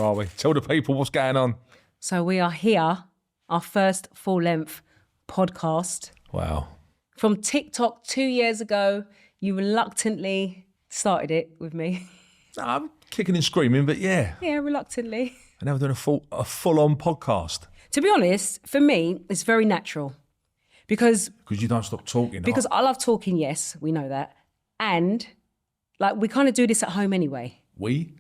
are we? Tell the people what's going on. So we are here, our first full-length podcast. Wow. From TikTok 2 years ago, you reluctantly started it with me. I'm kicking and screaming, but yeah. Yeah, reluctantly. And now we're doing a full-on podcast. To be honest, for me, it's very natural. Because you don't stop talking. Because I love talking, yes, we know that. And like we kind of do this at home anyway. We?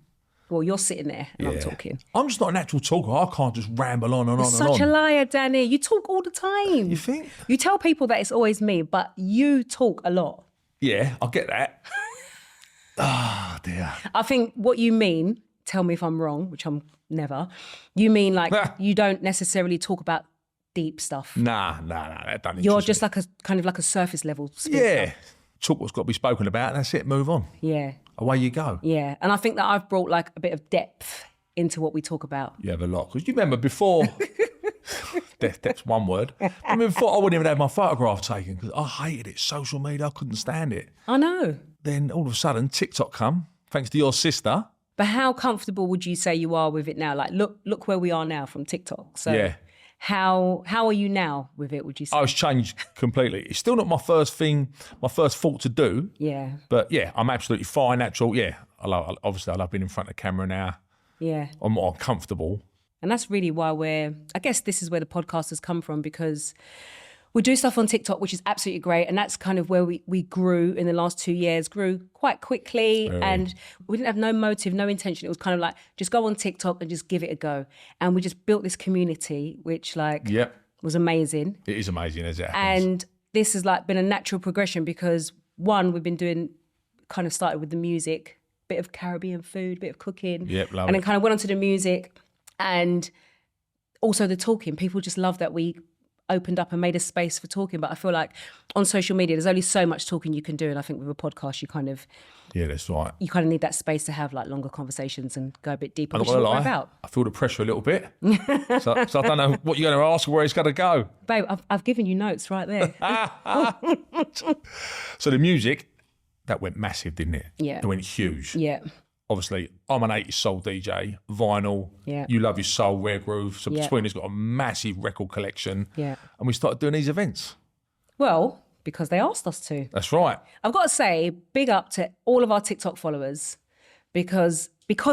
Well, you're sitting there and I'm talking. I'm just not a natural talker. I can't just ramble on and You're on and on. such a liar, Danny. You talk all the time. You think? You tell people that it's always me, but you talk a lot. Yeah, I get that. Oh, dear. I think what you mean, tell me if I'm wrong, which I'm never, you mean like you don't necessarily talk about deep stuff. Nah, that doesn't You're interest just me. like a kind of like a surface level speaker. Yeah. Talk what's got to be spoken about and that's it, move on. Yeah. Away you go. Yeah. And I think that I've brought like a bit of depth into what we talk about. You have a lot. Because you remember before, depth's one word. I mean, before I wouldn't even have my photograph taken because I hated it. Social media, I couldn't stand it. I know. Then all of a sudden, TikTok come, thanks to your sister. But how comfortable would you say you are with it now? Like, look where we are now from TikTok. So Yeah. How are you now with it, would you say? I was changed completely. It's still not my first thought to do. Yeah. But yeah, I'm absolutely fine, natural. Yeah, I love being in front of the camera now. Yeah. I'm more comfortable. And that's really why I guess this is where the podcast has come from, because we do stuff on TikTok, which is absolutely great. And that's kind of where we grew in the last 2 years, grew quite quickly. And we didn't have no motive, no intention. It was kind of like, just go on TikTok and just give it a go. And we just built this community, which was amazing. It is amazing as it happens. And this has like been a natural progression because one, we've been doing, kind of started with the music, bit of Caribbean food, bit of cooking. Yep, love and it. then kind of went on to the music and also the talking. People just love that we opened up and made a space for talking. But I feel like on social media, there's only so much talking you can do. And I think with a podcast, you kind of that's right. You kind of need that space to have like longer conversations and go a bit deeper. I'm not which is gonna what lie, we're about. I feel the pressure a little bit. so I don't know what you're going to ask or where it's going to go. Babe, I've given you notes right there. So the music, that went massive, didn't it? Yeah. It went huge. Yeah. Obviously, I'm an 80s soul DJ, vinyl. Yeah. You love your soul, rare groove. So Yeah. between us, got a massive record collection. Yeah. And we started doing these events. Well, because they asked us to. That's right. I've got to say, big up to all of our TikTok followers because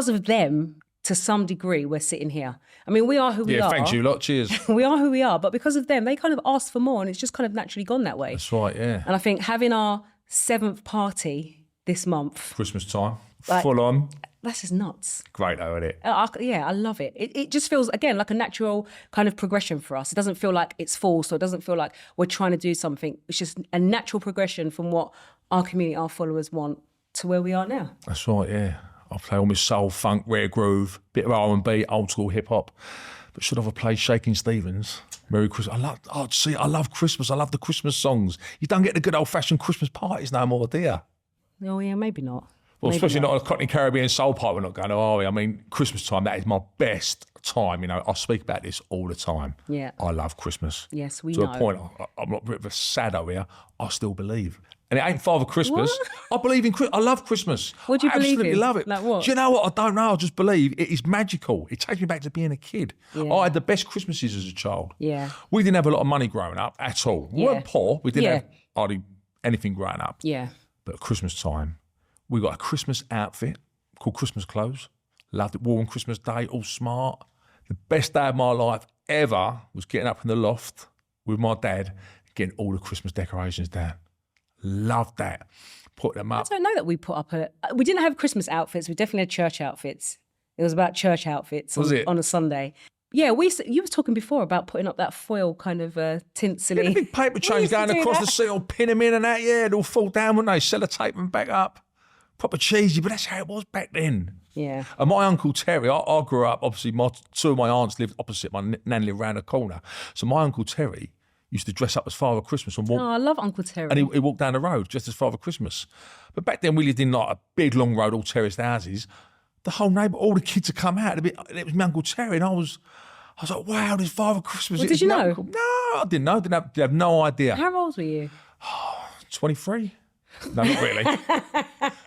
of them, to some degree, we're sitting here. I mean, we are who we are. Yeah, thanks you lot. Cheers. We are who we are, but because of them, they kind of asked for more and it's just kind of naturally gone that way. That's right, yeah. And I think having our 7th party this month, Christmas time, Like- full on. that's just nuts. Great though, isn't it? I love it. It just feels, again, like a natural kind of progression for us. It doesn't feel like it's forced or it doesn't feel like we're trying to do something. It's just a natural progression from what our community, our followers want to where we are now. That's right, yeah. I play all my soul, funk, rare groove, bit of R&B, old school hip hop. But should I have played Shaking Stevens? Merry Christmas. I love Christmas. I love the Christmas songs. You don't get the good old fashioned Christmas parties no more, do you? Oh yeah, maybe not. Well, Maybe especially not a Cockney Caribbean soul part. We're not going to, are we? I mean, Christmas time, that is my best time. You know, I speak about this all the time. Yeah. I love Christmas. Yes, we to know. a point, I'm not a bit of a saddo here. I still believe. And it ain't Father Christmas. I believe in Christmas. I love Christmas. What do you I believe absolutely in? love it. Like what? Do you know what? I don't know. I just believe it is magical. It takes me back to being a kid. Yeah. I had the best Christmases as a child. Yeah. We didn't have a lot of money growing up at all. We Yeah. weren't poor. We didn't Yeah. have hardly anything growing up. Yeah. But at Christmas time, we got a Christmas outfit called Christmas clothes. Loved it. Wore on Christmas Day, all smart. The best day of my life ever was getting up in the loft with my dad, getting all the Christmas decorations down. Loved that. Put them up. I don't know that we put up we didn't have Christmas outfits. We definitely had church outfits. It was about church outfits on a Sunday. Yeah, you were talking before about putting up that foil kind of tinsely. Yeah, the big paper chains going across the sea, or pin them in and that, yeah, they'll fall down, wouldn't they? Sellotape them back up. Proper cheesy, but that's how it was back then. Yeah. And my Uncle Terry, I grew up, obviously, two of my aunts lived opposite, my nan lived round the corner. So my Uncle Terry used to dress up as Father Christmas and walk. Oh, I love Uncle Terry. And he walked down the road just as Father Christmas. But back then we lived in like a big long road, all terraced houses. The whole neighbour, all the kids would come out. It was my Uncle Terry, and I was like, wow, there's Father Christmas. Well, did you know? No, I didn't know. Didn't have no idea. How old were you? 23? No, not really.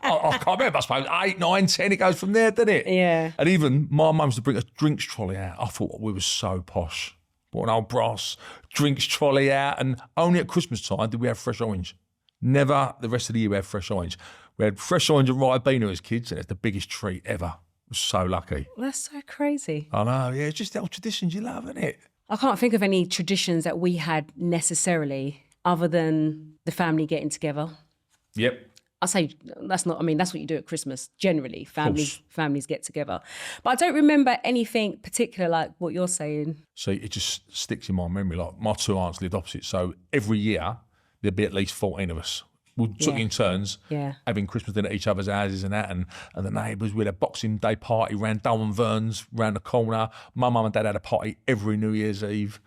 I can't remember, I suppose 8, 9, 10, it goes from there, doesn't it? Yeah. And even my mum used to bring a drinks trolley out. I thought we were so posh. Brought an old brass drinks trolley out, and only at Christmas time did we have fresh orange. Never the rest of the year we had fresh orange. We had fresh orange and Ribena as kids, and it's the biggest treat ever. I was so lucky. That's so crazy. I know, yeah, it's just the old traditions you love, isn't it? I can't think of any traditions that we had necessarily other than the family getting together. Yep. I say that's what you do at Christmas. Generally, families get together. But I don't remember anything particular like what you're saying. So it just sticks in my memory. Like my two aunts lived opposite, so every year there'd be at least 14 of us. We took in turns having Christmas dinner at each other's houses and that, and the neighbours. We had a Boxing Day party round Darwin Verns, round the corner. My mum and dad had a party every New Year's Eve.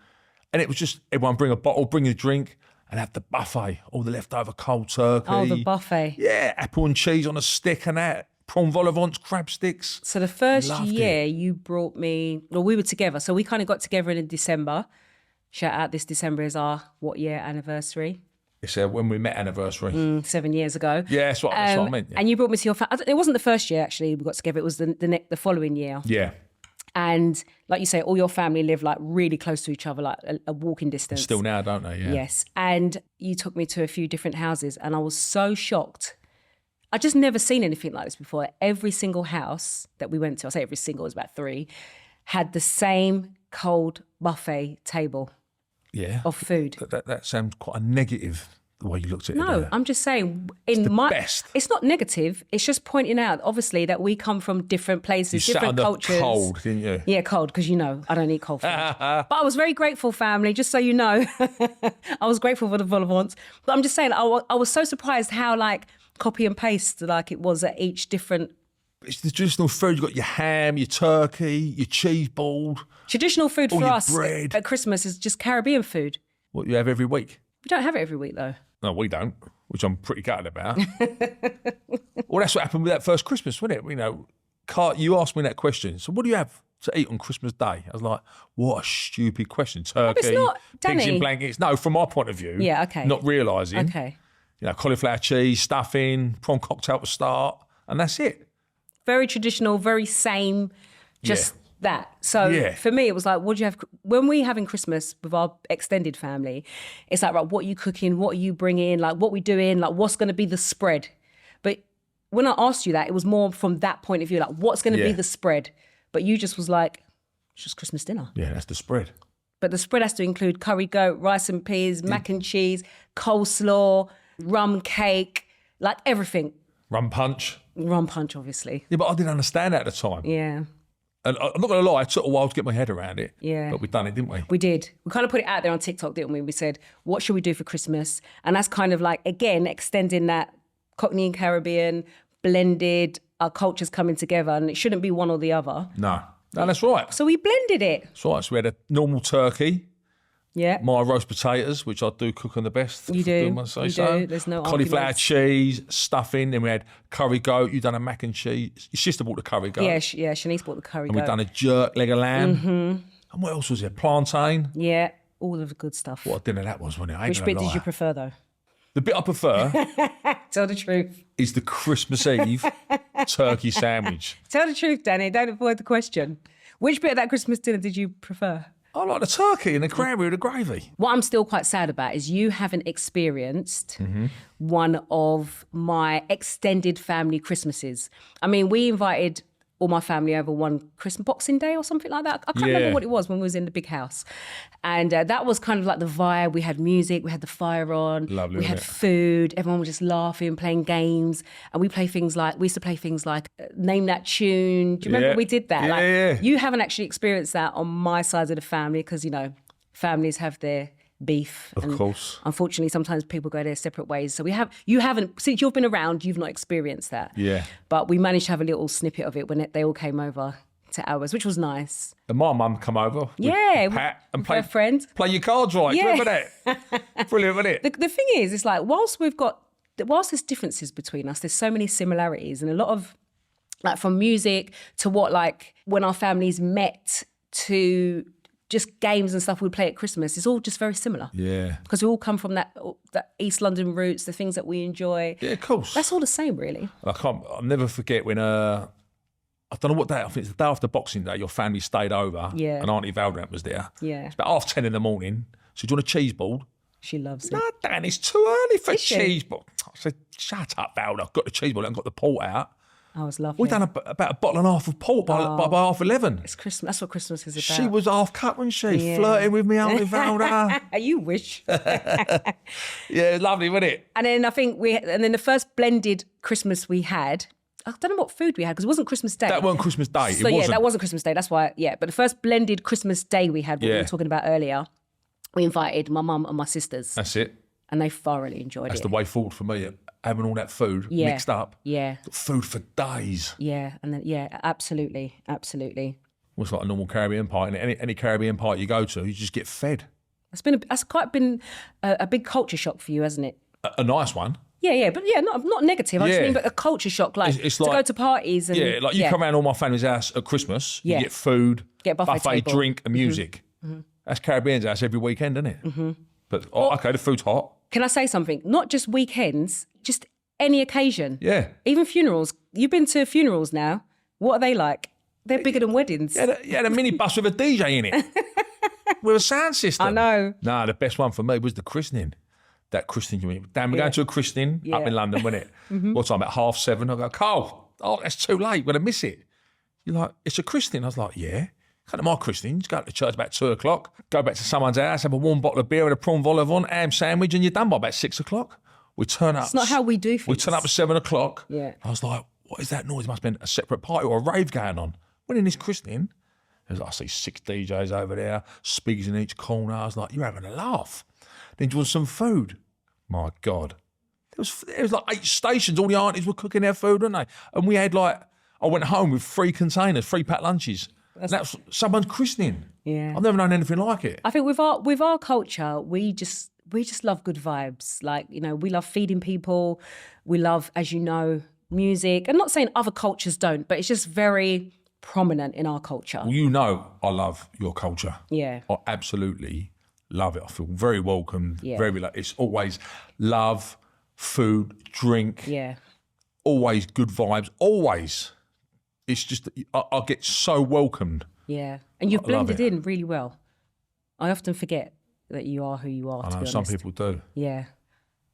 And it was just everyone bring a bottle, bring a drink, and have the buffet, all the leftover cold turkey. Oh, the buffet. Yeah, apple and cheese on a stick and that. Prawn vol au vent, crab sticks. So the first year you brought me, well, we were together. So we kind of got together in December. Shout out, this December is our what year anniversary? It's when we met anniversary. 7 years ago. Yeah, that's what I meant. Yeah. And you brought me to your family. It wasn't the first year, actually, we got together. It was the following year. Yeah. And like you say, all your family live like really close to each other, like a walking distance. Still now, don't they? Yeah. Yes. And you took me to a few different houses and I was so shocked. I just never seen anything like this before. Every single house that we went to, I say every single, it was about 3, had the same cold buffet table. Yeah. Of food. That sounds quite a negative, the way you looked at it. No, I'm just saying, best. It's not negative. It's just pointing out, obviously, that we come from different places, different cultures. You sat on the cold, didn't you? Yeah, cold, because I don't eat cold food. But I was very grateful, family, just so you know. I was grateful for the vol au vents. But I'm just saying, I was so surprised how, like, copy and paste, like it was at each different. It's the traditional food. You've got your ham, your turkey, your cheese ball. Traditional food for us bread. at Christmas is just Caribbean food. What you have every week? We don't have it every week, though. No, we don't, which I'm pretty gutted about. Well, that's what happened with that first Christmas, wasn't it? You asked me that question. So what do you have to eat on Christmas Day? I was like, what a stupid question. Turkey, it's not, pigs Danny. in blankets. No, from my point of view. Yeah, okay. Not realising. Okay. Cauliflower cheese, stuffing, prawn cocktail to start, and that's it. Very traditional, very same, just that. So for me, it was like, what do you have? When we're having Christmas with our extended family, it's like, right, what are you cooking? What are you bringing? Like, what we doing? Like, what's going to be the spread? But when I asked you that, it was more from that point of view, like, what's going to be the spread? But you just was like, it's just Christmas dinner. Yeah, that's the spread. But the spread has to include curry goat, rice and peas, mac and cheese, coleslaw, rum cake, like everything. Rum punch. Rum punch, obviously. Yeah, but I didn't understand that at the time. Yeah. And I'm not going to lie, it took a while to get my head around it. Yeah. But we've done it, didn't we? We did. We kind of put it out there on TikTok, didn't we? We said, what should we do for Christmas? And that's kind of like, again, extending that Cockney and Caribbean, blended, our cultures coming together, and it shouldn't be one or the other. No, that's right. So we blended it. That's right. So we had a normal turkey. Yeah. My roast potatoes, which I do cook on the best. You do. You do. There's no cauliflower arguments. cheese, stuffing. Then we had curry goat. You done a mac and cheese. Your sister bought the curry goat. Yeah, Shanice bought the curry And goat. we've done a jerk leg of lamb. Mm-hmm. And what else was there? Plantain. Yeah, all of the good stuff. What a dinner that was, wasn't it? Which bit did you prefer, though? The bit I prefer Tell the truth. is the Christmas Eve turkey sandwich. Tell the truth, Danny. Don't avoid the question. Which bit of that Christmas dinner did you prefer? I like the turkey and the cranberry with the gravy. What I'm still quite sad about is you haven't experienced one of my extended family Christmases. I mean, we invited all my family over one Christmas Boxing Day or something like that. I can't remember what it was when we was in the big house. And that was kind of like the vibe. We had music, we had the fire on, Lovely, we had food, everyone was just laughing, playing games. And we used to play things like Name That Tune. Do you remember we did that? Yeah. You haven't actually experienced that on my side of the family because, families have their beef. Of course. Unfortunately, sometimes people go their separate ways. So you haven't, since you've been around, you've not experienced that. Yeah. But we managed to have a little snippet of it when they all came over to ours, which was nice. And my mum come over. Yeah. Pat and play friends. Play your cards right. Yeah. Remember that? Brilliant, wasn't it? The thing is, it's like, whilst there's differences between us, there's so many similarities and a lot of, like, from music to what, like, when our families met to just games and stuff we play at Christmas, it's all just very similar. Yeah. Because we all come from that East London roots, the things that we enjoy. Yeah, of course. That's all the same, really. I'll never forget when, I don't know what day, I think it's the day after Boxing Day, your family stayed over. Yeah. And Auntie Valdrant was there. Yeah. It's about 10:30 in the morning. So do you want a cheese board? She loves it. No, Dan, it's too early for Is she? cheese board. I said, shut up, Valda. I've got the cheese board and got the port out. I was lovely. We've done about a bottle and a half of port by 11:30. It's Christmas. That's what Christmas is about. She was half cut, wasn't she? Yeah. Flirting with me, Auntie Valda. You wish. Yeah, it was lovely, wasn't it? And then I think then the first blended Christmas we had, I don't know what food we had because it wasn't Christmas Day. That wasn't Christmas Day. So that wasn't Christmas Day. That's why, But the first blended Christmas Day we had, what we were talking about earlier, we invited my mum and my sisters. That's it. And they thoroughly enjoyed That's it. the way forward for me, having all that food mixed up. Yeah. Got food for days. Yeah. And then, absolutely. Absolutely. It's like a normal Caribbean party. And any Caribbean party you go to, you just get fed. That's quite been a big culture shock for you, hasn't it? A nice one. Yeah, but not negative. I just mean, but a culture shock, like it's to like, go to parties and like you come around all my family's house at Christmas, you get food, get buffet table. drink, and music. Mm-hmm. That's Caribbean's house every weekend, isn't it? Mm-hmm. But okay, the food's hot. Can I say something? Not just weekends, just any occasion. Yeah. Even funerals. You've been to funerals now. What are they like? They're bigger than weddings. Yeah, a mini bus with a DJ in it. With a sound system. I know. Nah, the best one for me was the christening. That christening. Dan, we're going to a christening up in London, wasn't it? Mm-hmm. What time? At 7:30. I go, Carl, that's too late. We're going to miss it. You're like, it's a christening. I was like, yeah. Come to my christening. Just go to church about 2:00. Go back to someone's house, have a warm bottle of beer and a prawn vol au vent, ham sandwich, and you're done by about 6:00. We turn up. It's not how we do things. We turn up at 7:00. Yeah. I was like, what is that noise? It must have been a separate party or a rave going on. When in this christening, I see 6 DJs over there, speakers in each corner. I was like, you're having a laugh. Then you want some food. My God. There was like 8 stations. All the aunties were cooking their food, weren't they? And we had I went home with 3 containers, 3 packed lunches. That's someone's christening. Yeah. I've never known anything like it. I think with our culture, we just love good vibes. Like, we love feeding people. We love, as you know, music. I'm not saying other cultures don't, but it's just very prominent in our culture. Well, I love your culture. Yeah. I absolutely love it. I feel very welcomed. Yeah. It's always love, food, drink. Yeah. Always good vibes. Always. It's just, I get so welcomed. Yeah. And you've blended in really well. I often forget that you are who you are, I know, to be some honest. people do. Yeah.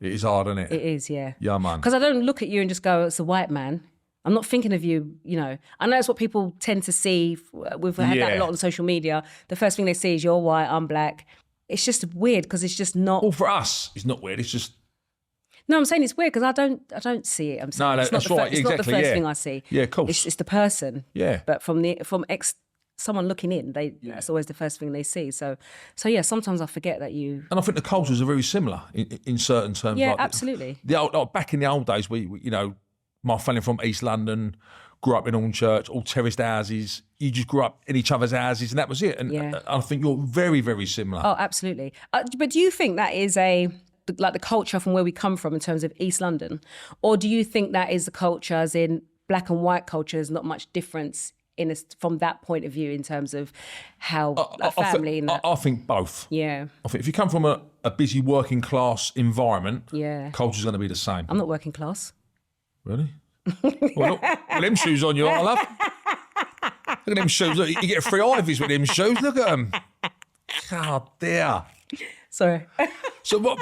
It is hard, isn't it? It is, yeah. Yeah, man. Because I don't look at you and just go, it's a white man. I'm not thinking of you, I know that's what people tend to see. We've had that a lot on social media. The first thing they see is you're white, I'm black. It's just weird because it's just not. Well, for us, it's not weird. It's just. No, I'm saying it's weird because I don't see it. I'm saying it's that's not right. It's not the first thing I see. Yeah, of course. It's the person. Yeah. But from someone looking in, that's always the first thing they see. So yeah, sometimes I forget that you. And I think the cultures are very similar in certain terms. Yeah, like absolutely. Back in the old days, we my family from East London grew up in Hornchurch, all terraced houses. You just grew up in each other's houses, and that was it. And I think you're very, very similar. Oh, absolutely. But do you think that is like the culture from where we come from in terms of East London, or do you think that is the culture, as in black and white culture, is not much difference from that point of view in terms of how family? I think both. Yeah. I think if you come from a busy working class environment, culture's going to be the same. I'm not working class. Really? Well, them shoes on you, I love. Look at them shoes. Look, you get 3 Ivies with them shoes. Look at them. God, dear. Sorry. So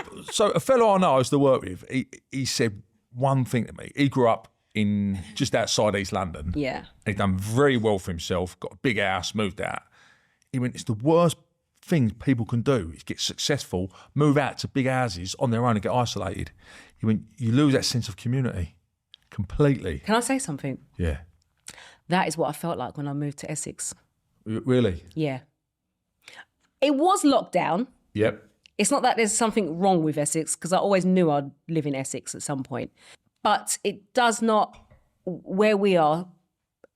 a fellow I know I used to work with, he said one thing to me. He grew up in just outside East London. Yeah. And he'd done very well for himself, got a big house, moved out. He went, it's the worst thing people can do is get successful, move out to big houses on their own and get isolated. He went, you lose that sense of community completely. Can I say something? Yeah. That is what I felt like when I moved to Essex. Really? Yeah. It was locked down. Yep. It's not that there's something wrong with Essex, because I always knew I'd live in Essex at some point. But it does not, where we are,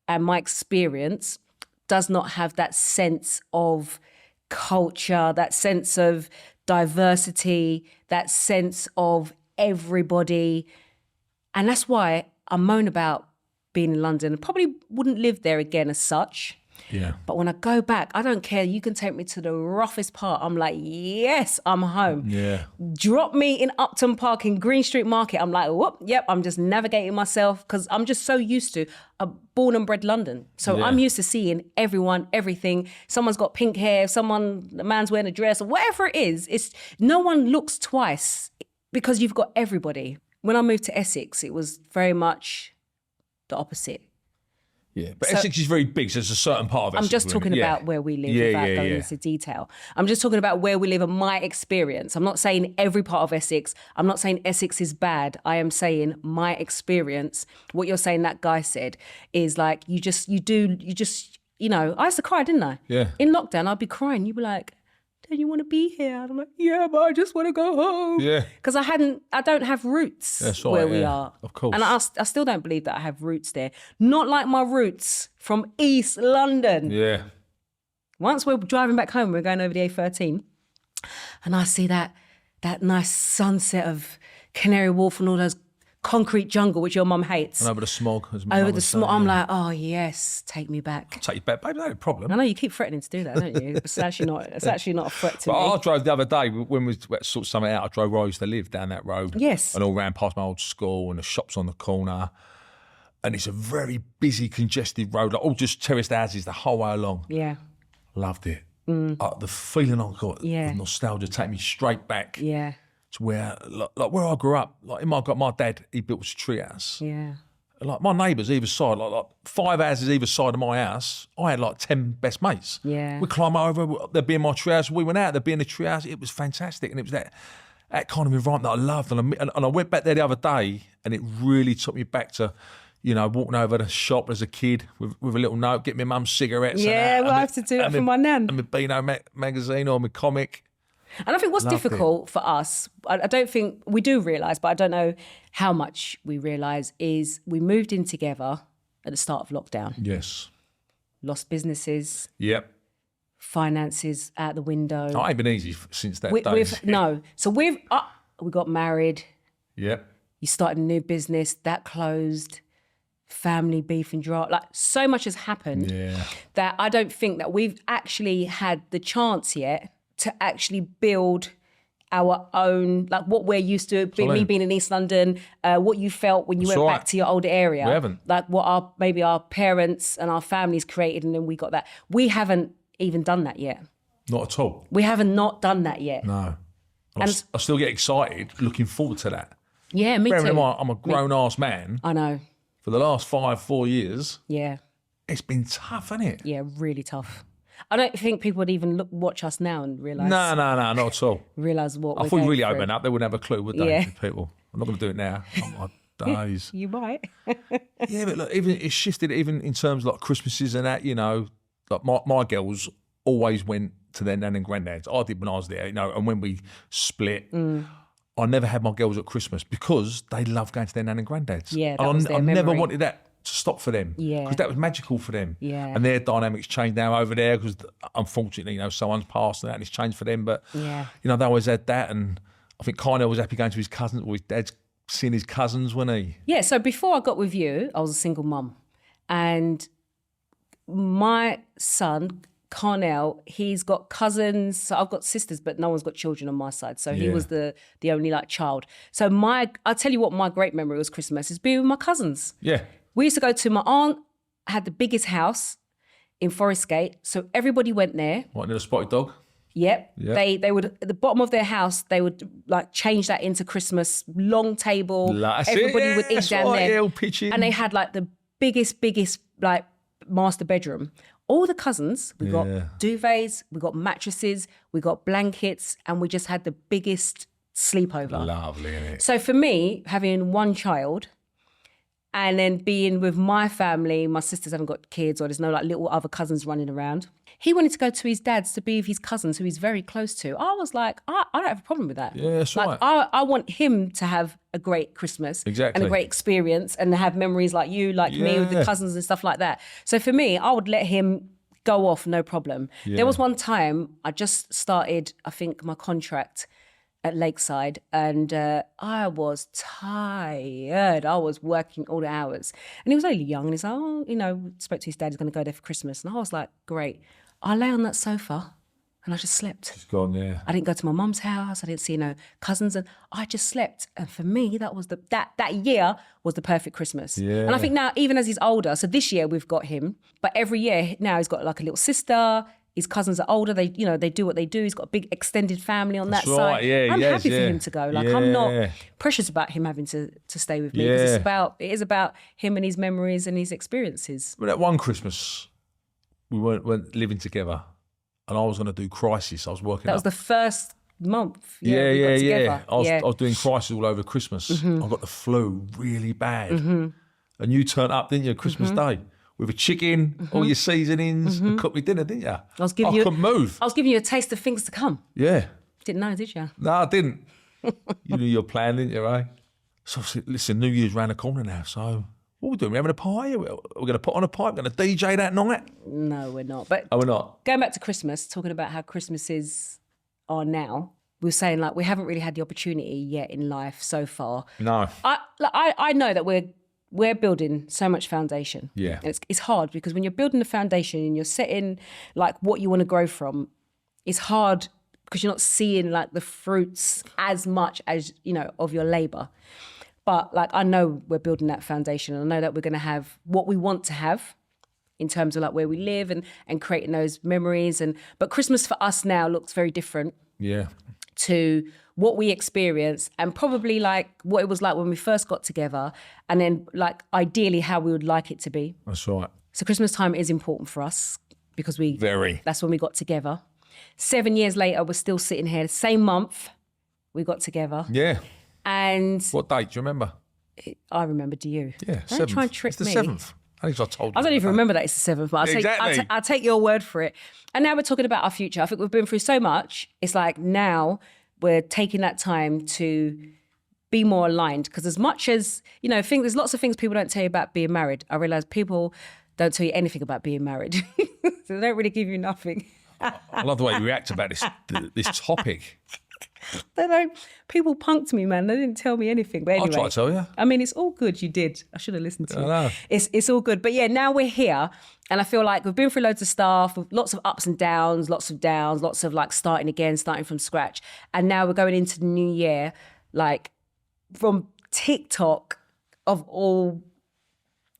and my experience, does not have that sense of culture, that sense of diversity, that sense of everybody. And that's why I moan about being in London. I probably wouldn't live there again as such. Yeah. But when I go back, I don't care. You can take me to the roughest part. I'm like, yes, I'm home. Yeah. Drop me in Upton Park in Green Street Market. I'm like, whoop, yep, I'm just navigating myself because I'm just so used to born and bred London. So I'm used to seeing everyone, everything. Someone's got pink hair, a man's wearing a dress, or whatever it is. It's no one looks twice because you've got everybody. When I moved to Essex, it was very much the opposite. Yeah, but Essex is very big, so there's a certain part of Essex. I'm just talking about where we live without going into detail. I'm just talking about where we live and my experience. I'm not saying every part of Essex. I'm not saying Essex is bad. I am saying my experience. What you're saying that guy said is like, I used to cry, didn't I? Yeah. In lockdown, I'd be crying. You'd be like, don't you want to be here? And I'm like, yeah, but I just want to go home. Yeah. Because I don't have roots where we are. Of course. And I still don't believe that I have roots there. Not like my roots from East London. Yeah. Once we're driving back home, we're going over the A13, and I see that nice sunset of Canary Wharf and all those concrete jungle, which your mum hates. And over the smog. I'm like, oh yes, take me back. Take you back, babe, no problem. I know you keep threatening to do that, don't you? It's actually not a threat to me. I drove the other day when we sorted something out. I drove where I used to live down that road. Yes. And all ran past my old school and the shops on the corner. And it's a very busy, congested road, like all just terraced houses the whole way along. Yeah. Loved it. The feeling I got, the nostalgia, take me straight back. Yeah. To where, like where I grew up, like my dad, he built a tree house. Yeah. Like my neighbours either side, like 5 houses either side of my house, I had like 10 best mates. Yeah. We'd climb over, they'd be in my tree house, we went out, they'd be in the tree house. It was fantastic. And it was that kind of environment that I loved. And I went back there the other day and it really took me back to, walking over the shop as a kid with a little note, get my mum's cigarettes. Yeah, and I have to do that for my nan. And my Beano magazine or my comic. And I think what's difficult for us, I don't think we do realise, but I don't know how much we realise, is we moved in together at the start of lockdown. Yes. Lost businesses. Yep. Finances out the window. It ain't been easy since that day. So we got married. Yep. You started a new business, that closed. Family beef and drama. Like so much has happened that I don't think that we've actually had the chance yet to actually build our own, like what we're used to, me being in East London, what you felt when you went back to your older area. We haven't. Like what our parents and our families created, and then we got that. We haven't even done that yet. Not at all. We haven't not done that yet. No. And I still get excited looking forward to that. Yeah, me too. I'm a grown-ass man. I know. For the last 4 years. Yeah. It's been tough, hasn't it? Yeah, really tough. I don't think people would even watch us now and realise. No, not at all. Realise what I thought we really opened up. They wouldn't have a clue, would they, Yeah. people? I'm not going to do it now. Oh, my days. You might. Yeah, but look, even it's shifted even in terms of like Christmases and that, like my girls always went to their nan and granddads. I did when I was there, and when we split, I never had my girls at Christmas because they love going to their nan and granddads. Yeah, and I never wanted that to stop for them. Yeah. Because that was magical for them. Yeah. And their dynamics changed now over there because unfortunately, someone's passed and it's changed for them. But, they always had that. And I think Carlene was happy going to his cousins, or his dad's seeing his cousins, wasn't he? Yeah, so before I got with you, I was a single mum. And my son, Carnell, he's got cousins. So I've got sisters, but no one's got children on my side. So he was the only child. So I'll tell you what my great memory was Christmas is being with my cousins. Yeah. We used to go to my aunt, had the biggest house in Forest Gate. So everybody went there. What, near a spotted dog? Yep. They would, at the bottom of their house, they would change that into Christmas, long table. Everybody would eat down there. And they had the biggest master bedroom. All the cousins, we got duvets, we got mattresses, we got blankets, and we just had the biggest sleepover. Lovely, isn't it? So for me, having one child and then being with my family, my sisters haven't got kids or there's no little other cousins running around. He wanted to go to his dad's to be with his cousins who he's very close to. I was like, I don't have a problem with that. Yeah, that's right. I want him to have a great Christmas and a great experience and have memories like you, me with the cousins and stuff like that. So for me, I would let him go off, no problem. Yeah. There was one time I just started, I think, my contract at Lakeside, and I was tired. I was working all the hours, and he was only young, and he's like, oh, you know, spoke to his dad, he's going to go there for Christmas, and I was like, great. I lay on that sofa and I just slept. She's gone, yeah. I didn't go to my mum's house. I didn't see no cousins, and I just slept. And for me, that was that year was the perfect Christmas. Yeah. And I think now, even as he's older, so this year we've got him, but every year now he's got like a little sister. His cousins are older. They do what they do. He's got a big extended family on that side. Yeah, I'm happy for yeah. him to go. Like, Yeah. I'm not precious about him having to stay with me. Because it is about him and his memories and his experiences. But that one Christmas, we weren't living together, and I was going to do Crisis. I was working. That was the first month. Yeah. Together. I was doing Crisis all over Christmas. I got the flu really bad, and you turned up, didn't you, Christmas Day? With a chicken, all your seasonings, and cooked me dinner, didn't you? I couldn't move. I was giving you a taste of things to come. Yeah. Didn't know, did you? No, I didn't. You knew your plan, didn't you, eh? So I said, listen, New Year's round the corner now, so what are we doing? We're having a party? We're going to put on a pipe? We're going to DJ that night? No, we're not. But we're not. Going back to Christmas, talking about how Christmases are now, we were saying like we haven't really had the opportunity yet in life so far. No. I know that we're building so much foundation. Yeah. And it's hard because when you're building the foundation and you're setting like what you want to grow from, it's hard because you're not seeing like the fruits as much as, you know, of your labor. But like, I know we're building that foundation, and I know that we're going to have what we want to have in terms of like where we live and creating those memories. But Christmas for us now looks very different. Yeah. To what we experienced, and probably like what it was like when we first got together, and then like ideally how we would like it to be. That's right. So Christmas time is important for us because that's when we got together. 7 years later, we're still sitting here, the same month we got together. Yeah. And what date do you remember? I remember, do you? Yeah, Don't try and trick me. It's the 7th. I think I told you. I don't even remember that it's the 7th, but I'll take your word for it. And now we're talking about our future. I think we've been through so much. It's like now we're taking that time to be more aligned. Because as much as, you know, there's lots of things people don't tell you about being married. I realise people don't tell you anything about being married. So they don't really give you nothing. I love the way you react about this topic. They don't. People punked me, man. They didn't tell me anything. But anyway, I'll try to tell you. I mean, it's all good. You did. I should have listened to you. I know. It's all good. But yeah, now we're here, and I feel like we've been through loads of stuff, with lots of ups and downs, lots of like starting again, starting from scratch, and now we're going into the new year, like from TikTok of all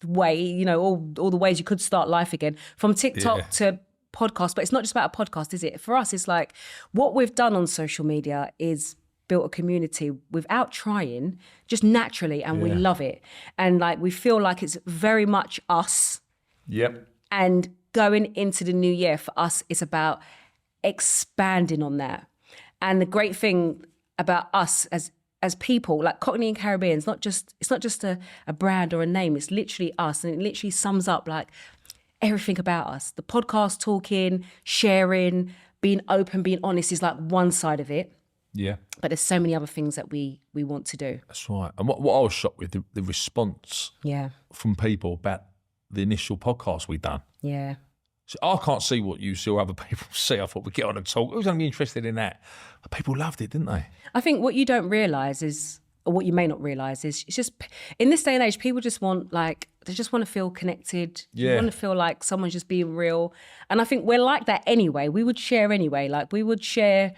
way, you know, all the ways you could start life again, from TikTok to podcast. But it's not just about a podcast, is it? For us, it's like what we've done on social media is built a community without trying, just naturally, and we love it. And like we feel like it's very much us. Yep. And going into the new year for us, it's about expanding on that. And the great thing about us as people, like Cockney and Caribbean, it's not just a brand or a name. It's literally us, and it literally sums up like everything about us. The podcast, talking, sharing, being open, being honest is like one side of it. Yeah. But there's so many other things that we want to do. That's right. And what I was shocked with, the response from people about the initial podcast we done. Yeah. So I can't see what you see or other people see. I thought we'd get on and talk. Who's going to be interested in that? But people loved it, didn't they? I think what you don't realise is, or what you may not realise is, it's just, in this day and age, people just want they just want to feel connected. Yeah. You want to feel like someone's just being real. And I think we're like that anyway. We would share anyway. Like we would share,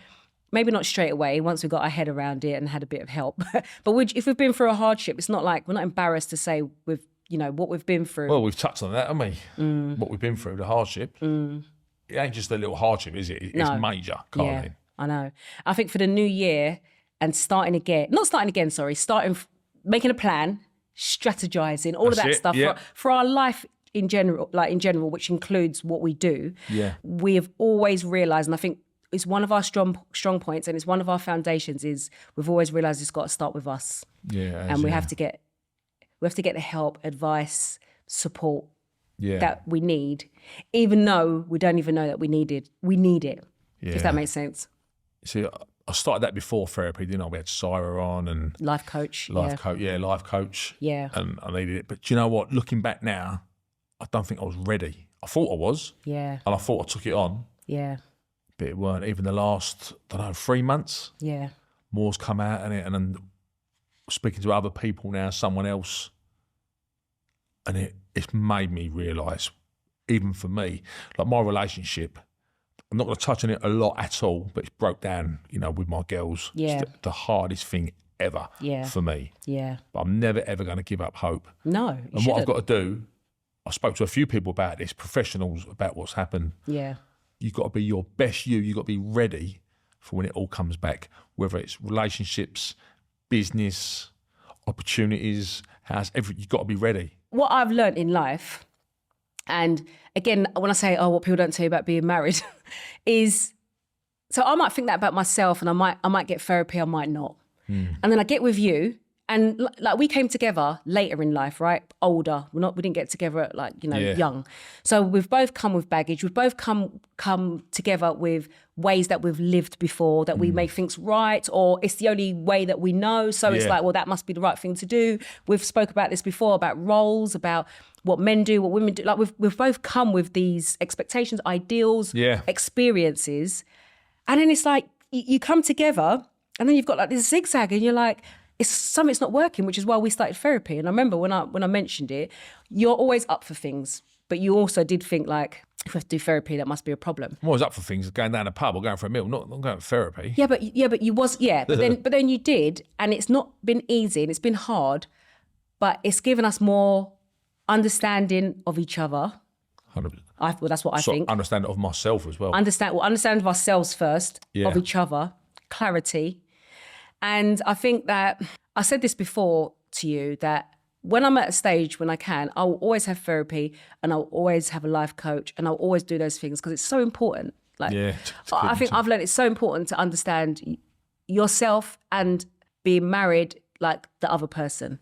maybe not straight away once we got our head around it and had a bit of help. But if we've been through a hardship, it's not like, we're not embarrassed to say what we've been through. Well, we've touched on that, haven't we? What we've been through, the hardship. It ain't just a little hardship, is it? It's major, Carlene. Yeah, I know. I think for the new year and making a plan, strategizing, all of that stuff for our life in general, which includes what we do. Yeah. We have always realized, and I think it's one of our strong points, and it's one of our foundations, is we've always realized it's got to start with us. Yeah. And we have to get the help, advice, support that we need, even though we don't even know that we need it. We need it, if that makes sense. See, I started that before therapy, didn't I? We had Syra on and life coach. Life coach. Yeah. And I needed it. But do you know what? Looking back now, I don't think I was ready. I thought I was. Yeah. And I thought I took it on. Yeah. But it weren't. Even the last, 3 months. Yeah. more's come out in it, and then speaking to other people now, someone else, and it's made me realise, even for me, like my relationship, I'm not going to touch on it a lot at all, but it's broke down, with my girls. Yeah. It's the hardest thing ever for me. Yeah. But I'm never, ever going to give up hope. No, And what I've got to do, I spoke to a few people about this, professionals, about what's happened. Yeah. You've got to be your best you. You've got to be ready for when it all comes back, whether it's relationships, business, opportunities, house, everything. You've got to be ready. What I've learned in life, and again, when I say, what people don't tell you about being married, is, so I might think that about myself, and I might get therapy, I might not. And then I get with you, and like we came together later in life, right? Older. We didn't get together at young. So we've both come with baggage. We've both come together with ways that we've lived before, that we make things right, or it's the only way that we know. So it's like, well, that must be the right thing to do. We've spoke about this before, about roles, about what men do, what women do. Like we've both come with these expectations, ideals, experiences. And then it's like, you come together and then you've got like this zigzag and you're like, something's not working, which is why we started therapy. And I remember when I mentioned it, you're always up for things, but you also did think like, if we have to do therapy, that must be a problem. I'm always up for things, going down a pub or going for a meal, not going to therapy. But then you did, and it's not been easy and it's been hard, but it's given us more understanding of each other. 100%. That's what I think. Understanding of myself as well. Understand of ourselves first, of each other, clarity. And I think that, I said this before to you, that when I'm at a stage when I can, I will always have therapy and I'll always have a life coach and I'll always do those things because it's so important. I think I've learned it's so important to understand yourself and being married like the other person.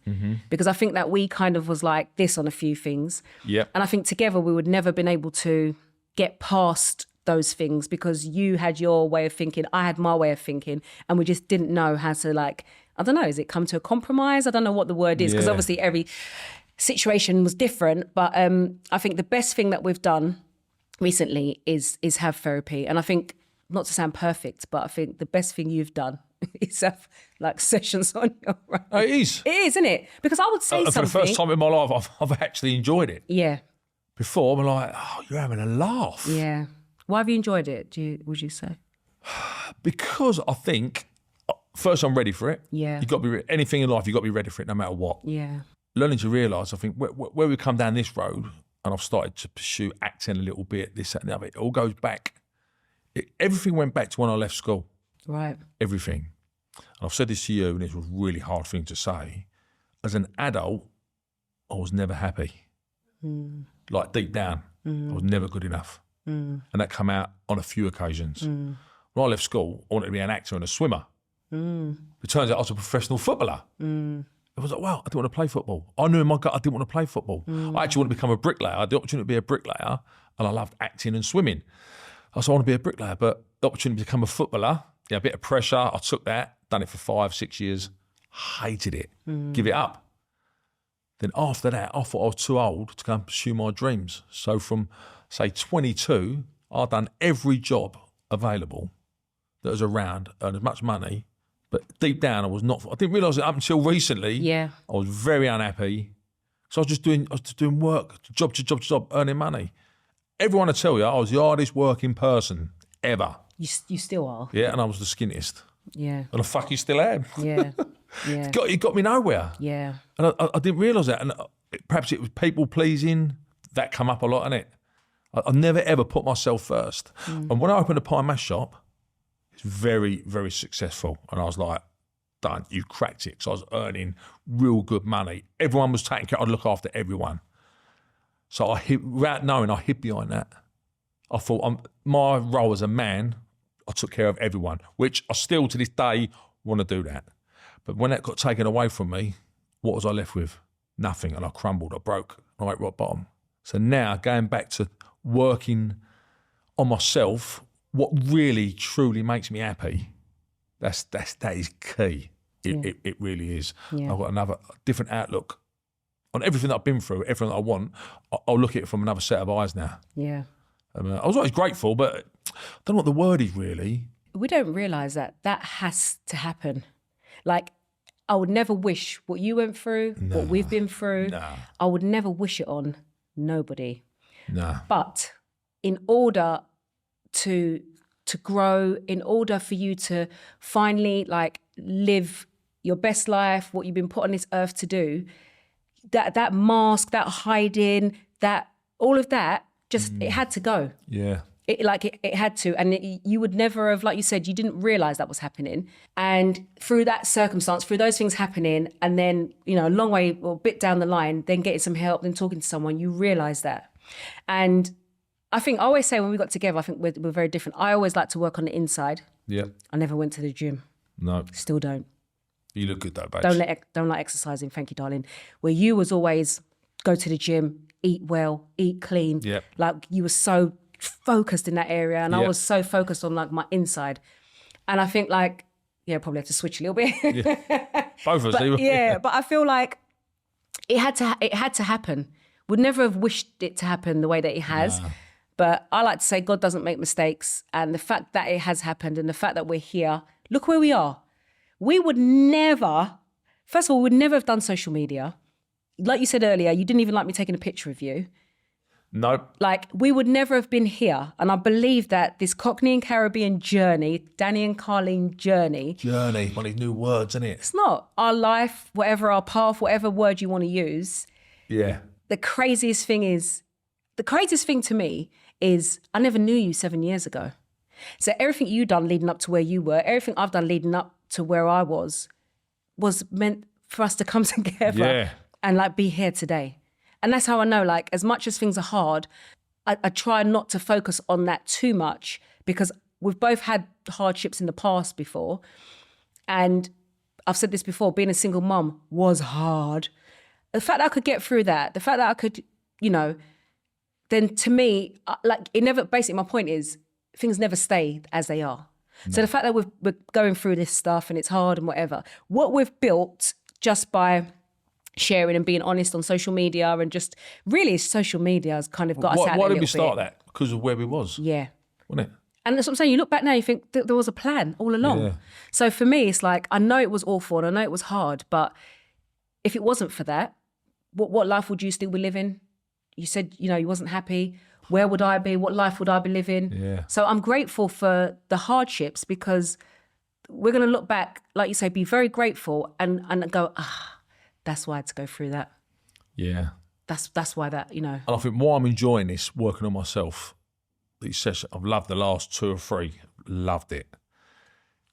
Because I think that we kind of was like this on a few things. And I think together we would never been able to get past those things because you had your way of thinking, I had my way of thinking, and we just didn't know how to I don't know, is it come to a compromise? I don't know what the word is because obviously every situation was different, but I think the best thing that we've done recently is have therapy. And I think, not to sound perfect, but I think the best thing you've done is have sessions on your own. Oh, it is. It is, isn't it? Because I would say something. For the first time in my life, I've actually enjoyed it. Yeah. Before, I'm like, oh, you're having a laugh. Yeah. Why have you enjoyed it, would you say? Because I think, first, I'm ready for it. Yeah. You've got to be anything in life, you've got to be ready for it no matter what. Yeah. Learning to realise, I think, where we come down this road, and I've started to pursue acting a little bit, this, that, and the other, it all goes back. Everything went back to when I left school. Right. Everything. And I've said this to you, and it's a really hard thing to say. As an adult, I was never happy. Like deep down, I was never good enough. And that came out on a few occasions. When I left school, I wanted to be an actor and a swimmer. It turns out I was a professional footballer. It was like, wow, I didn't want to play football. I knew in my gut I didn't want to play football. I actually wanted to become a bricklayer. I had the opportunity to be a bricklayer, and I loved acting and swimming. I said, I want to be a bricklayer, but the opportunity to become a footballer, a bit of pressure, I took that, done it for 5-6 years, hated it, give it up. Then after that, I thought I was too old to go and pursue my dreams. So from, say, 22, I'd done every job available that was around, earned as much money, but deep down I didn't realise it up until recently. Yeah. I was very unhappy. So I was just doing work, job to job, earning money. Everyone will tell you I was the hardest working person ever. You still are. Yeah, and I was the skinniest. Yeah. And I fucking still am. Yeah. Yeah. It got me nowhere. Yeah. And I didn't realise that. And perhaps it was people pleasing. That come up a lot, innit? I never ever put myself first. And when I opened a pie and mash shop, it's very, very successful. And I was like, done, you cracked it. Because I was earning real good money. Everyone was taking care. I'd look after everyone. So without knowing, I hid behind that. I thought my role as a man, I took care of everyone, which I still to this day want to do that. But when that got taken away from me, what was I left with? Nothing. And I crumbled, I broke, I went rock bottom. So now going back to working on myself, what really truly makes me happy, that is key. It really is. Yeah. I've got different outlook on everything that I've been through, everything that I want. I'll look at it from another set of eyes now. Yeah. I was always grateful, but I don't know what the word is really. we don't realise that has to happen. Like, I would never wish what you went through, what we've been through. I would never wish it on nobody. But in order to grow, in order for you to finally like live your best life, what you've been put on this earth to do, that mask, that hiding, that all of that, just it had to go. Yeah. It had to, and you would never have, like you said, you didn't realise that was happening. And through that circumstance, through those things happening, and then, you know, a long way or a bit down the line, then getting some help, then talking to someone, you realise that. And I always say when we got together, I think we're very different. I always like to work on the inside. Yeah. I never went to the gym. No. Still don't. You look good though, babe. Don't like exercising, thank you, darling. Where you was always go to the gym, eat well, eat clean. Yep. Like you were so focused in that area, and I was so focused on like my inside. And I think like, probably have to switch a little bit. Both of us. But I feel like it had to happen. Would never have wished it to happen the way that it has. But I like to say God doesn't make mistakes, and the fact that it has happened and the fact that we're here, look where we are. We would never, first of all, we would never have done social media. Like you said earlier, you didn't even like me taking a picture of you. Nope. Like, we would never have been here. And I believe that this Cockney and Caribbean journey, Danny and Carlene journey. Journey, one of these new words, isn't it? It's not. Our life, whatever our path, whatever word you want to use. Yeah. The craziest thing to me is I never knew you 7 years ago. So everything you done leading up to where you were, everything I've done leading up to where I was meant for us to come together and like be here today. And that's how I know, like, as much as things are hard, I try not to focus on that too much, because we've both had hardships in the past before. And I've said this before, being a single mum was hard. The fact that I could get through that, the fact that I could, then to me, like, it never, basically my point is, things never stay as they are. No. So the fact that we're going through this stuff and it's hard and whatever, what we've built just by sharing and being honest on social media, and just really social media has kind of got us out. Why did we start that? Because of where we was. Yeah. Wasn't it? And that's what I'm saying. You look back now, you think there was a plan all along. Yeah. So for me, it's like, I know it was awful and I know it was hard, but if it wasn't for that, what life would you still be living? You said, you wasn't happy. Where would I be? What life would I be living? Yeah. So I'm grateful for the hardships, because we're going to look back, like you say, be very grateful and go, that's why I had to go through that. Yeah. That's why that, And I think why I'm enjoying this, working on myself, these sessions, I've loved the last 2 or 3, loved it.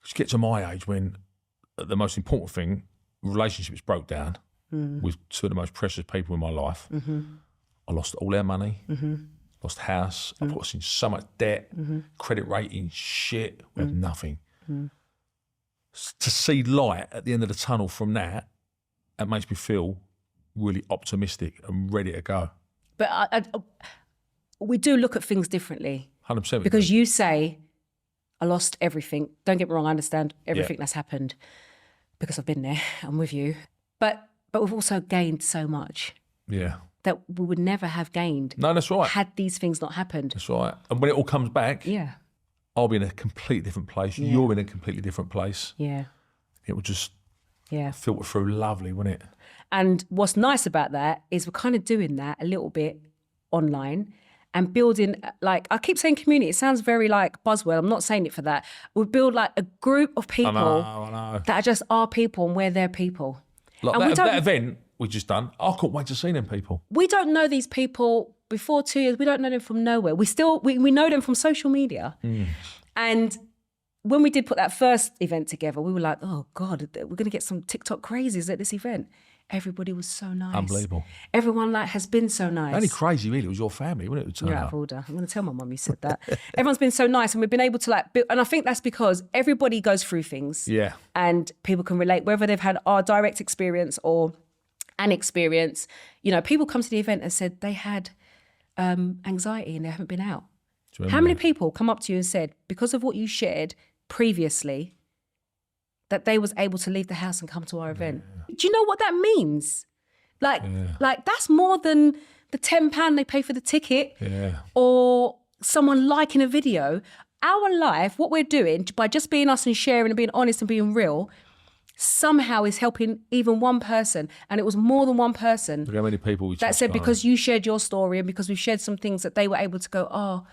Just get to my age when the most important thing, relationships broke down with 2 of the most precious people in my life. Mm-hmm. I lost all our money, lost house, I put us in so much debt, credit rating, shit, we have nothing. To see light at the end of the tunnel from that, it makes me feel really optimistic and ready to go. But we do look at things differently. 100%. Because you say, I lost everything. Don't get me wrong, I understand everything that's happened because I've been there, I'm with you. But we've also gained so much. Yeah. That we would never have gained. No, that's right. Had these things not happened. That's right. And when it all comes back, I'll be in a completely different place. Yeah. You're in a completely different place. Yeah. It will just filter through lovely, wouldn't it? And what's nice about that is we're kind of doing that a little bit online and building, like, I keep saying community. It sounds very like buzzword. I'm not saying it for that. We build like a group of people I know. that are just our people and we're their people. Like that event we just done, I can't wait to see them people. We don't know these people before 2 years. We don't know them from nowhere. We know them from social media. And when we did put that first event together, we were like, oh God, we're going to get some TikTok crazies at this event. Everybody was so nice. Unbelievable. Everyone has been so nice. Only crazy really was your family, wasn't it? You're out of order. I'm going to tell my mum you said that. Everyone's been so nice, and we've been able to build, and I think that's because everybody goes through things. Yeah. And people can relate, whether they've had our direct experience or an experience. People come to the event and said they had anxiety and they haven't been out. How many people come up to you and said, because of what you shared previously, that they was able to leave the house and come to our event? Do you know what that means? Like that's more than the £10 they pay for the ticket, or someone liking a video. our life, what we're doing by just being us and sharing and being honest and being real, somehow is helping even one person. And it was more than one person. Look how many people that said, because you shared your story and because we've shared some things that they were able to go, oh,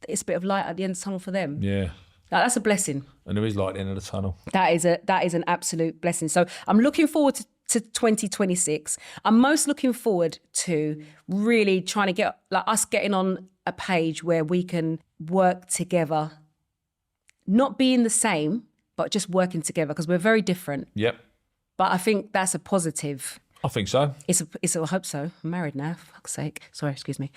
it's a bit of light at the end of the tunnel for them. Yeah. That's a blessing. And there is light at the end of the tunnel. That is an absolute blessing. So I'm looking forward to 2026. I'm most looking forward to really trying to get like us getting on a page where we can work together, not being the same, but just working together because we're very different. Yep. But I think that's a positive. I think so. I hope so. I'm married now, for fuck's sake. Sorry, excuse me.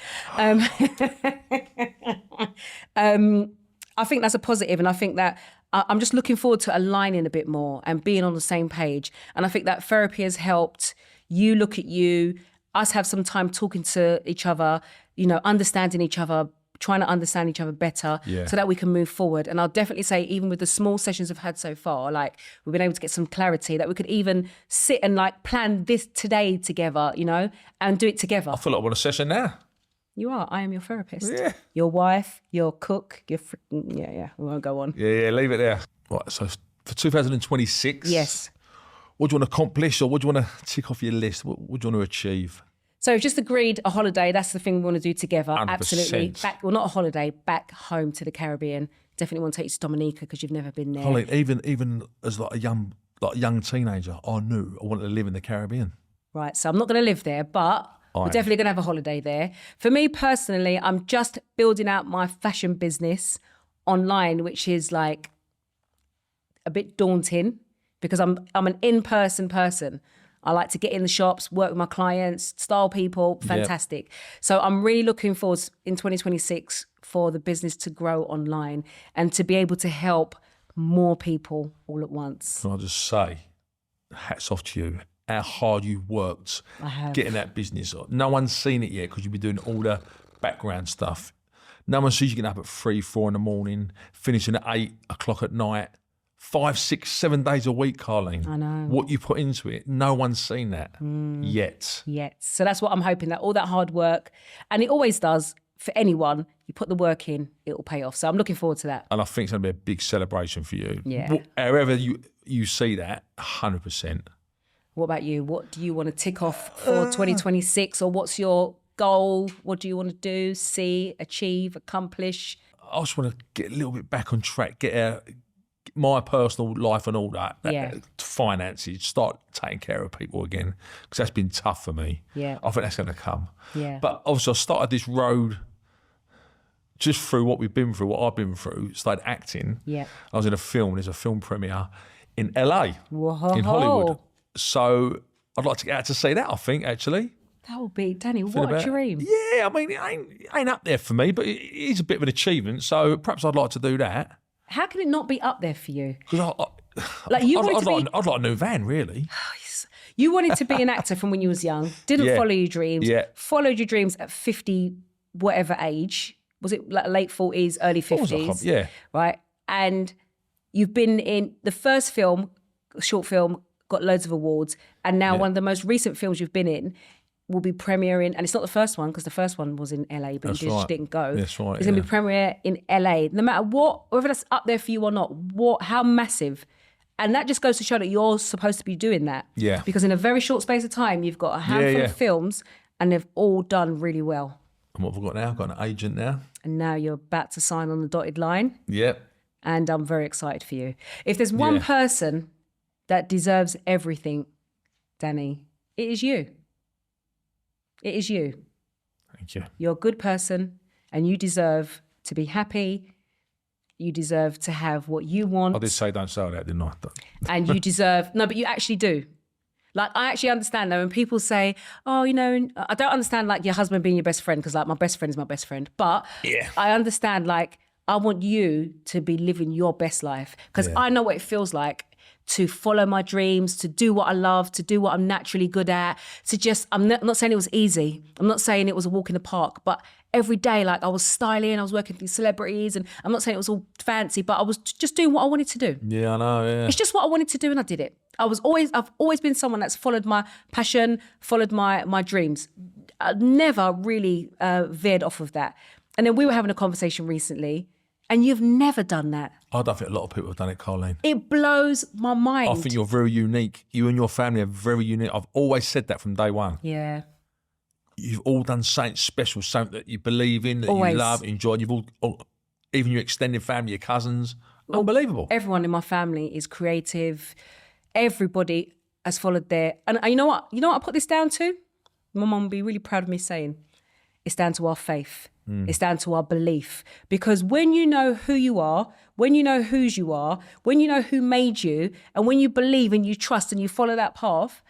I think that's a positive, and I think that I'm just looking forward to aligning a bit more and being on the same page. And I think that therapy has helped you look at you, us have some time talking to each other, understanding each other, trying to understand each other better so that we can move forward. And I'll definitely say, even with the small sessions we've had so far, like we've been able to get some clarity that we could even sit and like plan this today together, and do it together. I feel like I want a session now. You are. I am your therapist. Yeah. Your wife, your cook, your yeah. We won't go on. Yeah, leave it there. Right, so for 2026, yes. What do you want to accomplish, or what do you want to tick off your list? What do you want to achieve? So we've just agreed a holiday. That's the thing we want to do together. 100%. Absolutely. Not a holiday, back home to the Caribbean. Definitely want to take you to Dominica because you've never been there. Holly, even as like a young teenager, I knew I wanted to live in the Caribbean. Right, so I'm not going to live there, but we're definitely going to have a holiday there. For me personally, I'm just building out my fashion business online, which is like a bit daunting because I'm an in-person person. I like to get in the shops, work with my clients, style people, fantastic. Yep. So I'm really looking forward in 2026 for the business to grow online and to be able to help more people all at once. Can I just say, hats off to you. How hard you worked getting that business on. No one's seen it yet because you've been doing all the background stuff. No one sees you getting up at 3, 4 in the morning, finishing at 8 o'clock at night, 5, 6, 7 days a week, Carlene. I know. What you put into it, no one's seen that yet. So that's what I'm hoping, that all that hard work, and it always does for anyone, you put the work in, it will pay off. So I'm looking forward to that. And I think it's going to be a big celebration for you. Yeah. However you see that, 100%. What about you? What do you want to tick off for 2026, or what's your goal? What do you want to do, see, achieve, accomplish? I just want to get a little bit back on track, get my personal life and all that, finances, start taking care of people again, because that's been tough for me. Yeah. I think that's going to come. Yeah. But obviously I started this road just through what we've been through, what I've been through, started acting. Yeah. I was in there's a film premiere in LA, Whoa. in Hollywood. So I'd like to get out to see that, I think, actually. That would be, Danny, what a dream. Yeah, I mean, it ain't up there for me, but it is a bit of an achievement. So perhaps I'd like to do that. How can it not be up there for you? Because I'd like a new van, really. You wanted to be an actor from when you was young, didn't follow your dreams, followed your dreams at 50, whatever age. Was it like late 40s, early 50s? Yeah. Right? And you've been in the first film, short film, got loads of awards, and now one of the most recent films you've been in will be premiering, and it's not the first one because the first one was in LA, but you just didn't go. That's right. It's going to be premiere in LA, no matter what, whether that's up there for you or not. How massive, and that just goes to show that you're supposed to be doing that. Yeah. Because in a very short space of time, you've got a handful of films, and they've all done really well. And what have I got now? I've got an agent now. And now you're about to sign on the dotted line. Yep. And I'm very excited for you. If there's one person that deserves everything, Danny, it is you. It is you. Thank you. You're a good person and you deserve to be happy. You deserve to have what you want. I did say don't say that, didn't I? And you deserve, no, but you actually do. Like, I actually understand that when people say, oh, I don't understand like your husband being your best friend because like my best friend is my best friend. But I understand like I want you to be living your best life because I know what it feels like to follow my dreams, to do what I love, to do what I'm naturally good at, to just, I'm not saying it was easy. I'm not saying it was a walk in the park, but every day, like I was styling, I was working with these celebrities, and I'm not saying it was all fancy, but I was just doing what I wanted to do. Yeah, I know, yeah. It's just what I wanted to do and I did it. I've always been someone that's followed my passion, followed my dreams. I never really veered off of that. And then we were having a conversation recently And you've never done that. I don't think a lot of people have done it, Carlene. It blows my mind. I think you're very unique. You and your family are very unique. I've always said that from day one. Yeah. You've all done something special, something that you believe in, that Always. you love, enjoy. You've all, even your extended family, your cousins, unbelievable. Everyone in my family is creative. Everybody has followed their... And you know what? You know what I put this down to? My mum will be really proud of me saying, it's down to our faith. It's down to our belief. Because when you know who you are, when you know whose you are, when you know who made you, and when you believe and you trust and you follow that path,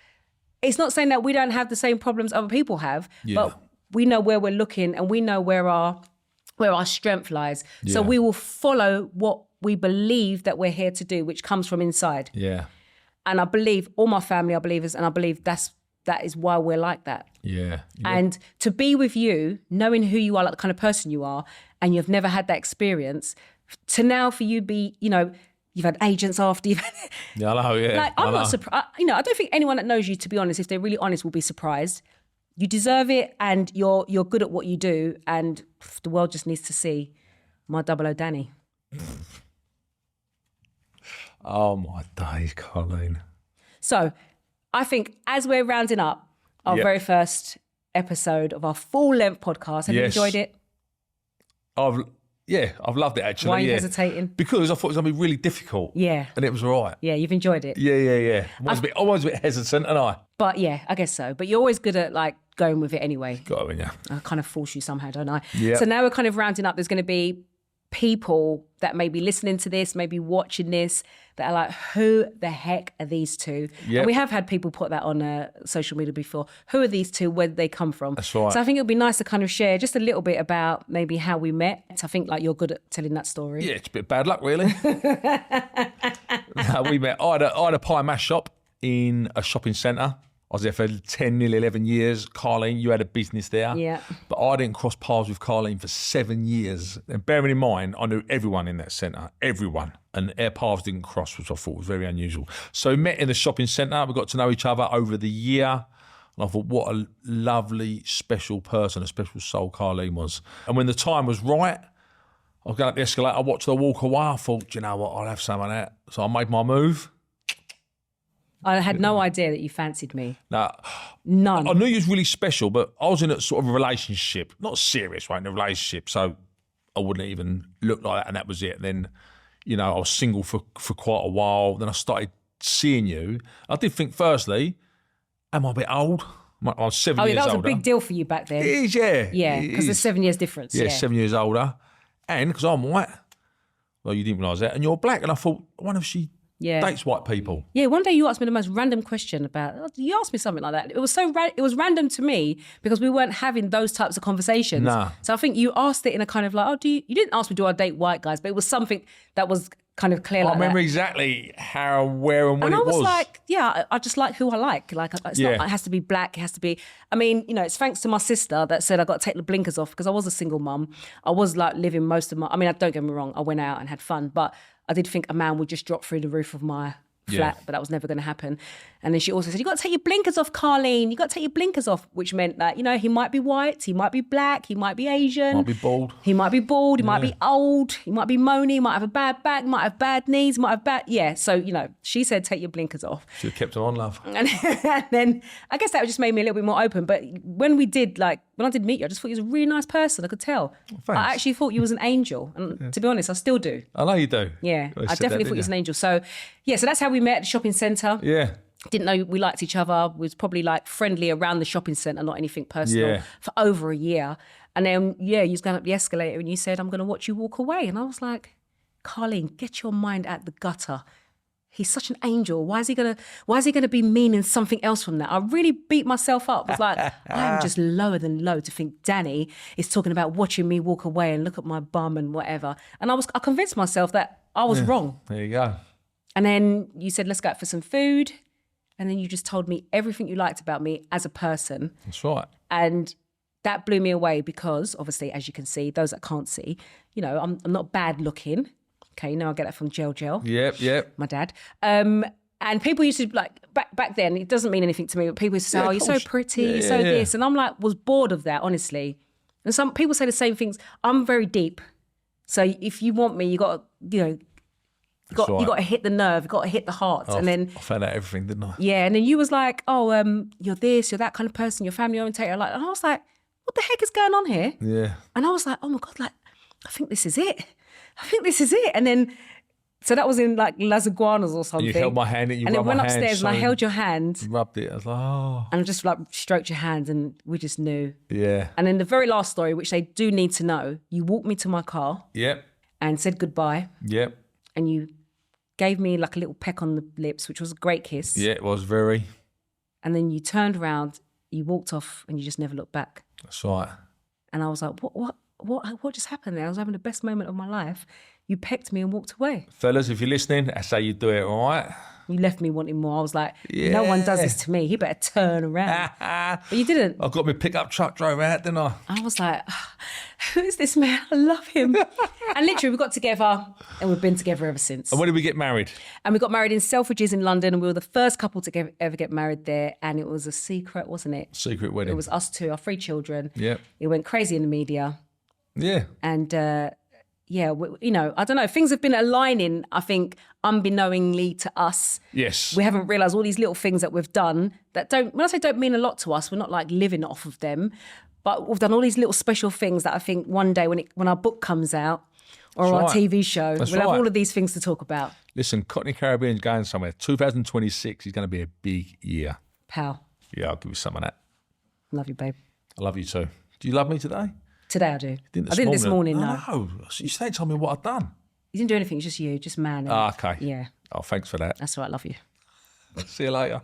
it's not saying that we don't have the same problems other people have, but we know where we're looking and we know where our strength lies. Yeah. So we will follow what we believe that we're here to do, which comes from inside. Yeah. And I believe all my family are believers, and I believe that is why we're like that. Yeah. And to be with you, knowing who you are, like the kind of person you are, and you've never had that experience, to now for you be, you've had agents after you've had... Yeah, I know, yeah. Like, I'm not surprised. I don't think anyone that knows you, to be honest, if they're really honest, will be surprised. You deserve it, and you're good at what you do, and the world just needs to see my 00 Danny. Oh, my days, Carlene. So, I think as we're rounding up our very first episode of our full-length podcast, have you enjoyed it? I've loved it, actually. Why are you hesitating? Because I thought it was going to be really difficult. Yeah. And it was all right. Yeah, you've enjoyed it. Yeah. I was a bit hesitant, and I. But yeah, I guess so. But you're always good at like going with it anyway. Got it, yeah. I kind of force you somehow, don't I? Yeah. So now we're kind of rounding up. There's going to be people that may be listening to this, maybe watching this, that are like, who the heck are these two? Yep. And we have had people put that on social media before. Who are these two? Where did they come from? That's right. So I think it would be nice to kind of share just a little bit about maybe how we met. I think like you're good at telling that story. Yeah, it's a bit of bad luck, really. How we met. I had a pie mash shop in a shopping centre. I was there for 10, nearly 11 years. Carlene, you had a business there. Yeah. But I didn't cross paths with Carlene for 7 years. And bearing in mind, I knew everyone in that centre, everyone. And our paths didn't cross, which I thought was very unusual. So we met in the shopping centre. We got to know each other over the year. And I thought, what a lovely, special person, a special soul Carlene was. And when the time was right, I was going up the escalator, I watched her walk away. I thought, do you know what, I'll have some of that. So I made my move. I had no idea that you fancied me. No. None. I knew you was really special, but I was in a sort of a relationship, not serious, right, in a relationship, so I wouldn't even look like that, and that was it. Then, I was single for quite a while. Then I started seeing you. I did think, firstly, am I a bit old? I was 7 years older. That was a big deal for you back then. It is, yeah. Yeah, because there's 7 years difference. Yeah, 7 years older. And because I'm white. Well, you didn't realise that. And you're black. And I thought, I wonder if she dates white people. Yeah, one day you asked me the most random question you asked me something like that. It was it was random to me because we weren't having those types of conversations. Nah. So I think you asked it in a kind of like, you didn't ask me, do I date white guys? But it was something that was kind of clear like that. I remember exactly how, where and when it was. And I was like, I just like who I like. Like, it's not, it has to be black. It has to be, it's thanks to my sister that said I got to take the blinkers off because I was a single mum. I was like living most of don't get me wrong, I went out and had fun, but I did think a man would just drop through the roof of my flat, but that was never going to happen. And then she also said, you got to take your blinkers off, Carlene. You got to take your blinkers off, which meant that, he might be white, he might be black, he might be Asian. Might be bald. He might be bald, he might be old, he might be moany, he might have a bad back, might have bad knees, might have bad... Yeah, so, she said, take your blinkers off. Should have kept them on, love. And then I guess that just made me a little bit more open. But when I did meet you, I just thought you was a really nice person. I could tell. Thanks. I actually thought you was an angel. And to be honest, I still do. I know you do. Yeah, I definitely thought you was an angel. So, so that's how we met at the shopping centre. Yeah. Didn't know we liked each other. Was probably like friendly around the shopping centre, not anything personal, for over a year. And then, you was going up the escalator and you said, I'm going to watch you walk away. And I was like, Carlene, get your mind out the gutter. He's such an angel. Why is he gonna be meaning something else from that? I really beat myself up. I was like, I am just lower than low to think Danny is talking about watching me walk away and look at my bum and whatever. And I convinced myself that I was wrong. There you go. And then you said, let's go out for some food. And then you just told me everything you liked about me as a person. That's right. And that blew me away because obviously, as you can see, those that can't see, I'm not bad looking. Okay, I get that from Gel. Yep. My dad. And people used to, like, back then, it doesn't mean anything to me, but people used to say, you're so pretty, you're so this. And I'm like, was bored of that, honestly. And some people say the same things. I'm very deep. So if you want me, you got to, you got to hit the nerve, you got to hit the heart. And then I found out everything, didn't I? Yeah, and then you was like, oh, you're this, you're that kind of person, you're family orientated. And I was like, what the heck is going on here? Yeah. And I was like, oh my God, like, I think this is it. And then, so that was in like Las Iguanas or something. And you held my hand and you and rubbed my then hand. went upstairs and I held your hand. Rubbed it. I was like, oh. And I just like stroked your hand and we just knew. Yeah. And then the very last story, which they do need to know, you walked me to my car. Yep. And said goodbye. Yep. And you gave me like a little peck on the lips, which was a great kiss. Yeah, it was very. And then you turned around, you walked off and you just never looked back. That's right. And I was like, what just happened there? I was having the best moment of my life. You pecked me and walked away. Fellas, if you're listening, that's how you do it, all right? You left me wanting more. I was like, no one does this to me. He better turn around. But you didn't. I got my pickup truck, drove out, didn't I? I was like, who is this man? I love him. And literally we got together and we've been together ever since. And when did we get married? And we got married in Selfridges in London and we were the first couple to ever get married there. And it was a secret, wasn't it? Secret wedding. It was us two, our 3 children. Yep. It went crazy in the media. Yeah. And I don't know, things have been aligning, I think, unbeknowingly to us. Yes. We haven't realised all these little things that we've done that when I say don't mean a lot to us, we're not like living off of them, but we've done all these little special things that I think one day when our book comes out or our TV show, we'll have all of these things to talk about. Listen, Cockney Caribbean's going somewhere. 2026 is going to be a big year. Pal. Yeah, I'll give you some of that. Love you, babe. I love you too. Do you love me today? Today I do. I didn't this morning, no. No, you stayed and told me what I'd done. You didn't do anything, it's just you, just man. Okay. Yeah. Oh, thanks for that. That's all right, love you. See you later.